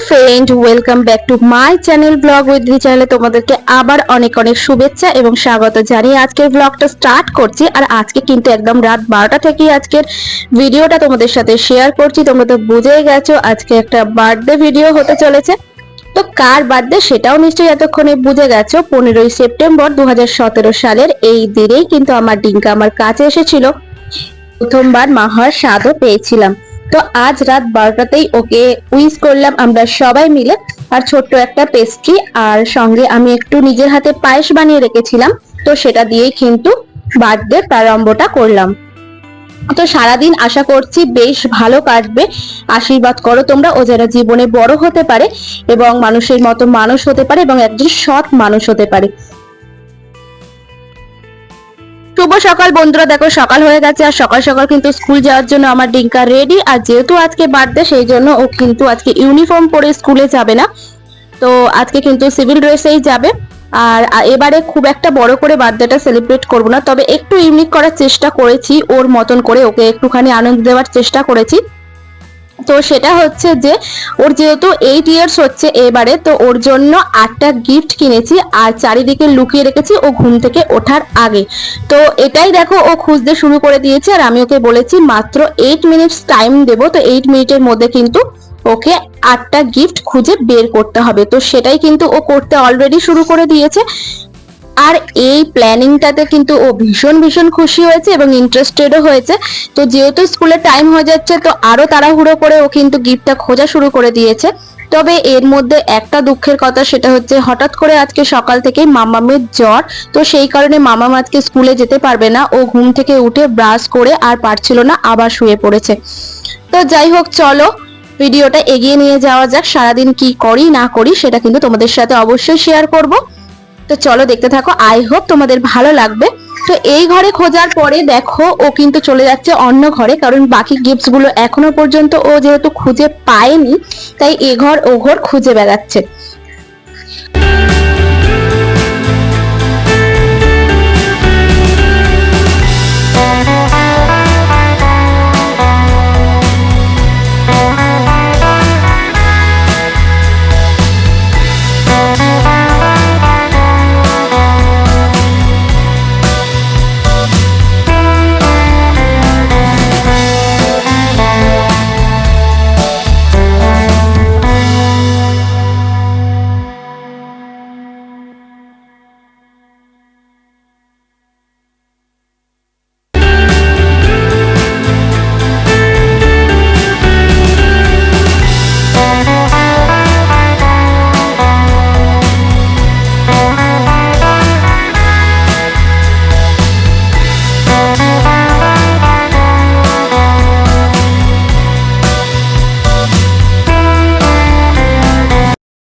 Friend, welcome back to my channel blog with the চ্যানেলে তোমাদেরকে আবার অনেক অনেক শুভেচ্ছা এবং স্বাগত জানিয়ে আজকের ব্লগটা স্টার্ট করছি। আর আজকে কিন্তু একদম রাত 12টা থেকেই আজকের ভিডিওটা তোমাদের সাথে শেয়ার করছি। তোমরা তো বুঝেই গেছো আজকে একটা বার্থডে ভিডিও হতে চলেছে। তো কার বার্থডে সেটাও নিশ্চয়ই এতক্ষণে বুঝে গেছো। 15ই সেপ্টেম্বর 2017 সালের এই দিনেই কিন্তু আমার ডিঙ্কা আমার কাছে এসেছিল। প্রথমবার মা হওয়ার স্বাদও পেয়েছিলাম। তো আজ রাত 12টাতেই ওকে উইশ করলাম আমরা সবাই মিলে। আর ছোট্ট একটা পেস্ট্রি আর সঙ্গে আমি একটু নিজের হাতে পায়েস বানিয়ে রেখেছিলাম, তো সেটা দিয়েই কিন্তু বার্থডে প্রারম্ভটা করলাম। তো সারাদিন আশা করছি বেশ ভালো কাটবে। আশীর্বাদ করো তোমরা, ও যারা জীবনে বড় হতে পারে এবং মানুষের মতো মানুষ হতে পারে এবং একজন সৎ মানুষ হতে পারে। শুভ সকাল বন্ধুরা, দেখো সকাল হয়ে গেছে আর সকাল সকাল কিন্তু স্কুল যাওয়ার জন্য আমার ডিঙ্কা রেডি। আর যেহেতু আজকে বার্থডে সেই জন্য ও কিন্তু আজকে ইউনিফর্ম পরে স্কুলে যাবে না, তো আজকে কিন্তু সিভিল ড্রেসেই যাবে। আর এবারে খুব একটা বড় করে বার্থডেটা সেলিব্রেট করব না, তবে একটু ইউনিক করার চেষ্টা করেছি, ওর মতন করে ওকে একটুখানি আনন্দ দেওয়ার চেষ্টা করেছি। তো সেটা হচ্ছে যে ওর যেহেতু 8 ইয়ার্স হচ্ছে এবারে, তো ওর জন্য 8টা গিফট কিনেছি আর চারিদিকে লুকিয়ে রেখেছি ও ঘুম থেকে ওঠার আগে। তো এটাই দেখো ও খুঁজতে শুরু করে দিয়েছে আর আমি ওকে বলেছি মাত্র 8 মিনিটস টাইম দেবো, তো 8 মিনিটের মধ্যে কিন্তু ওকে 8টা গিফট খুঁজে বের করতে হবে। তো সেটাই কিন্তু ও করতে অলরেডি শুরু করে দিয়েছে। আর এই প্ল্যানিংটাতে কিন্তু ও ভীষণ ভীষণ খুশি হয়েছে এবং ইন্টারেস্টেডও হয়েছে। তো যেহেতু স্কুলের টাইম হয়ে যাচ্ছে, তো আরো তাড়াহুড়ো করে ও কিন্তু গিফটটা খোঁজা শুরু করে দিয়েছে। তবে এর মধ্যে একটা দুঃখের কথা, সেটা হচ্ছে হঠাৎ করে আজকে সকাল থেকেই মামামের জ্বর। তো সেই কারণে মামাম আজকে স্কুলে যেতে পারবে না। ও ঘুম থেকে উঠে ব্রাশ করে আর পারছিল না, আবার শুয়ে পড়েছে। তো যাই হোক, চলো ভিডিওটা এগিয়ে নিয়ে যাওয়া যাক। সারাদিন কি করি না করি সেটা কিন্তু তোমাদের সাথে অবশ্যই শেয়ার করব। তো চলো দেখতে থাকো, আই হোপ তোমাদের ভালো লাগবে। তো এই ঘরে খোঁজার পরে দেখো ও কিন্তু চলে যাচ্ছে অন্য ঘরে, কারণ বাকি গিফটস গুলো এখনো পর্যন্ত ও যেহেতু খুঁজে পায়নি, তাই এ ঘর ও ঘর খুঁজে বেড়াচ্ছে।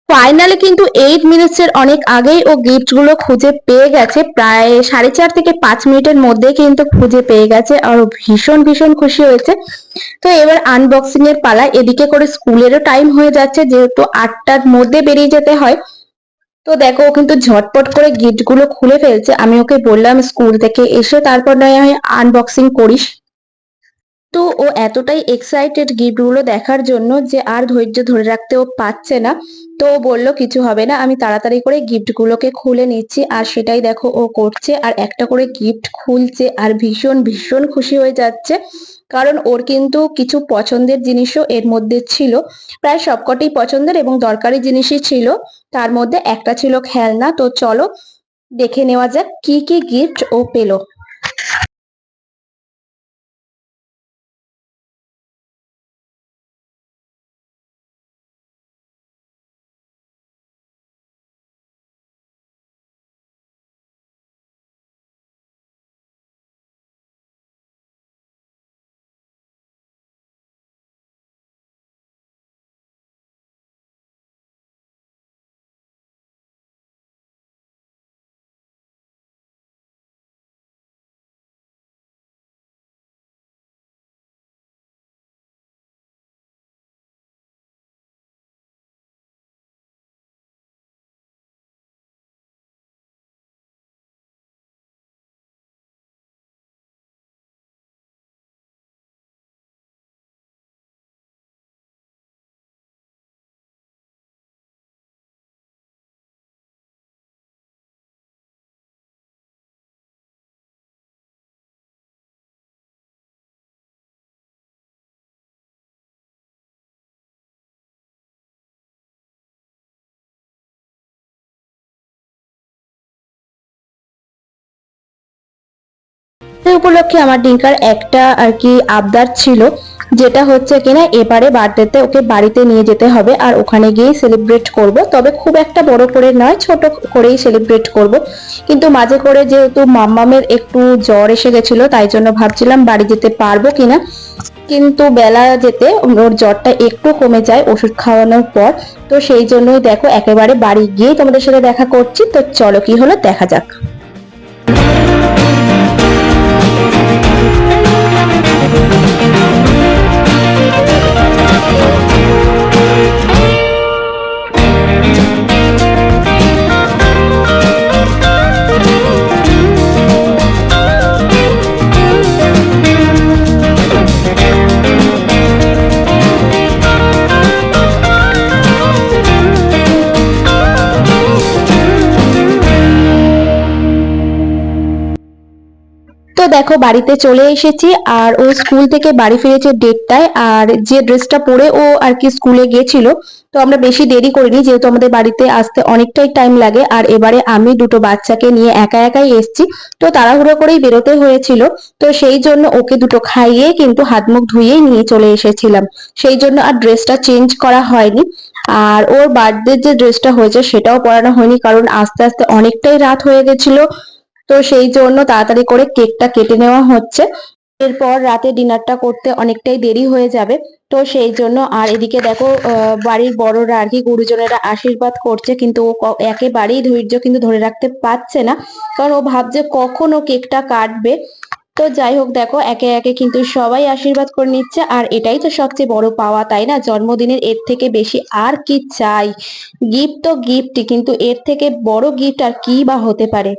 ফাইনালি কিন্তু 8 মিনিটস এর অনেক আগেই ও গিফট গুলো খুঁজে পেয়ে গেছে। প্রায় 4.5 থেকে 5 মিনিটের মধ্যে কিন্তু খুঁজে পেয়ে গেছে আর ও ভীষণ ভীষণ খুশি হয়েছে। তো এবার আনবক্সিং এর পালা। এদিকে করে স্কুলেরও টাইম হয়ে যাচ্ছে, যেহেতু 8টার মধ্যে বেরিয়ে যেতে হয়। তো দেখো ও কিন্তু ঝটপট করে গিফট গুলো খুলে ফেলছে। আমি ওকে বললাম স্কুল থেকে এসে তারপর নয় আনবক্সিং করিস। তো ও এতটাই এক্সাইটেড গিফটগুলো দেখার জন্য যে আর ধৈর্য ধরে রাখতেও পারছে না। তো ও বলল কিছু হবে না, আমি তাড়াতাড়ি করে গিফটগুলোকে খুলে নিচ্ছি। আর সেটাই দেখো ও করছে আর একটা করে গিফট খুলছে আর ভীষণ ভীষণ খুশি হয়ে যাচ্ছে। কারণ ওর কিন্তু কিছু পছন্দের জিনিসও এর মধ্যে ছিল। প্রায় সবকটাই পছন্দের এবং দরকারি জিনিসই ছিল। তার মধ্যে একটা ছিল খেলনা। তো চলো দেখে নেওয়া যাক কি কি গিফট ও পেলো। সেই উপলক্ষে আমার ডিঙ্কার একটা আর কি আবদার ছিল, যেটা হচ্ছে কিনা এবারে বার্থডেতে ওকে বাড়িতে নিয়ে যেতে হবে আর ওখানে গিয়েই সেলিব্রেট করব। তবে খুব একটা বড় করে নয়, ছোট করেই সেলিব্রেট করব। কিন্তু মাঝে করে যেহেতু মাম্মামের একটু জ্বর এসে গেছিল, তাই জন্য ভাবছিলাম বাড়ি যেতে পারবো কিনা। কিন্তু বেলা যেতে ওর জ্বরটা একটু কমে যায় ওষুধ খাওয়ানোর পর। তো সেই জন্যই দেখো একেবারে বাড়ি গিয়েই তোমাদের সাথে দেখা করছি। তো চলো কি হলো দেখা যাক। তো দেখো বাড়িতে চলে এসেছি আর ও স্কুল থেকে বাড়ি ফিরেছে 1:30টায়। আর যে ড্রেসটা পরে ও আর কি স্কুলে গেছিল, তো আমরা বেশি দেরি করিনি যেহেতু আমাদের বাড়িতে আসতে অনেকটাই টাইম লাগে। আর এবারে আমি দুটো বাচ্চাকে নিয়ে একা একাই এসেছি, তো তাড়াহুড়ো করেই বেরোতে হয়েছিল। তো সেই জন্য ওকে দুটো খাইয়ে কিন্তু হাত মুখ ধুয়েই নিয়ে চলে এসেছিলাম। সেই জন্য আর ড্রেসটা চেঞ্জ করা হয়নি। আর ওর বার্থডে যে ড্রেসটা হয়েছে সেটাও পরানো হয়নি, কারণ আস্তে আস্তে অনেকটাই রাত হয়ে গেছিল। তো সেই জন্য তাড়াতাড়ি করে কেকটা কেটে নেওয়া হচ্ছে। এরপর রাতে ডিনারটা করতে অনেকটাই দেরি হয়ে যাবে। তো সেই জন্য আর এদিকে দেখো বাড়ির বড়রা আর কি গুরুজনেরা আশীর্বাদ করছে, কিন্তু ও একেবারেই ধৈর্য কিন্তু ধরে রাখতে পারছে না, কারণ ও ভাবছে কখন ও কেকটা কাটবে। তো যাই হোক দেখো একে একে কিন্তু সবাই আশীর্বাদ করে নিচ্ছে, আর এটাই তো সবচেয়ে বড় পাওয়া তাই না, জন্মদিনের এর থেকে বেশি আর কি চাই। গিফট তো গিফটই, কিন্তু এর থেকে বড় গিফট আর কি বা হতে পারে।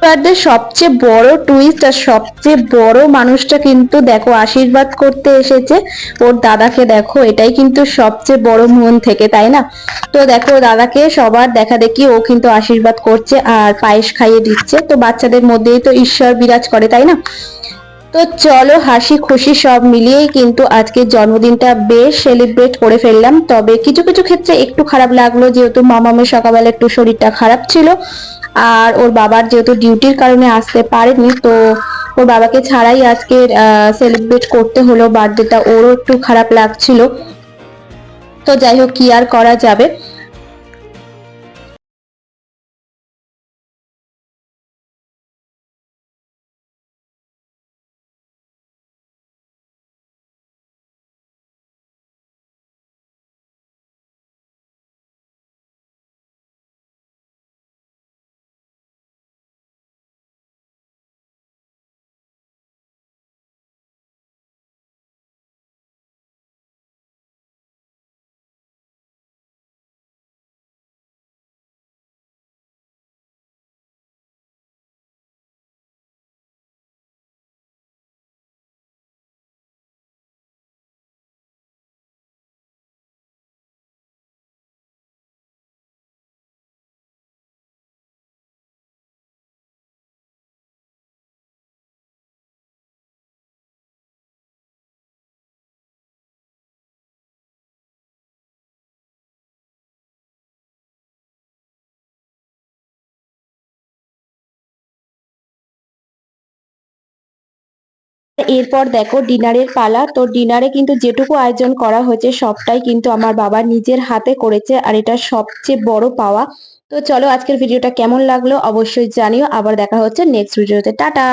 বার্থডে সবচেয়ে বড় টুইস্ট আর সবচেয়ে বড় মানুষটা কিন্তু দেখো আশীর্বাদ করতে এসেছে ওর দাদাকে। দেখো এটাই কিন্তু সবচেয়ে বড় মন থেকে, তাই না? তো দেখো দাদাকে সবার দেখা দেখি ও কিন্তু আশীর্বাদ করছে আর পায়েস খাইয়ে দিচ্ছে। তো বাচ্চাদের মধ্যেই তো ঈশ্বর বিরাজ করে, তাই না? তো চলো হাসি খুশি সব মিলিয়েই কিন্তু আজকের জন্মদিনটা বেশ সেলিব্রেট করে ফেললাম। তবে কিছু কিছু ক্ষেত্রে একটু খারাপ লাগলো, যেহেতু মামামের সকালবেলা একটু শরীরটা খারাপ ছিল আর ওর বাবার যেহেতু ডিউটির কারণে আসতে পারেনি, তো ওর বাবাকে ছাড়াই আজকে সেলিব্রেট করতে হলো বার্থডেটা, ওরও একটু খারাপ লাগছিল। তো যাই হোক কি আর করা যাবে। এরপর দেখো ডিনারের পালা। তো ডিনারে কিন্তু যেটুকু আয়োজন করা হয়েছে সবটাই কিন্তু আমার বাবা নিজের হাতে করেছে, আর এটা সবচেয়ে বড় পাওয়া। তো চলো আজকের ভিডিওটা কেমন লাগলো অবশ্যই জানিও। আবার দেখা হচ্ছে নেক্সট ভিডিওতে। টাটা।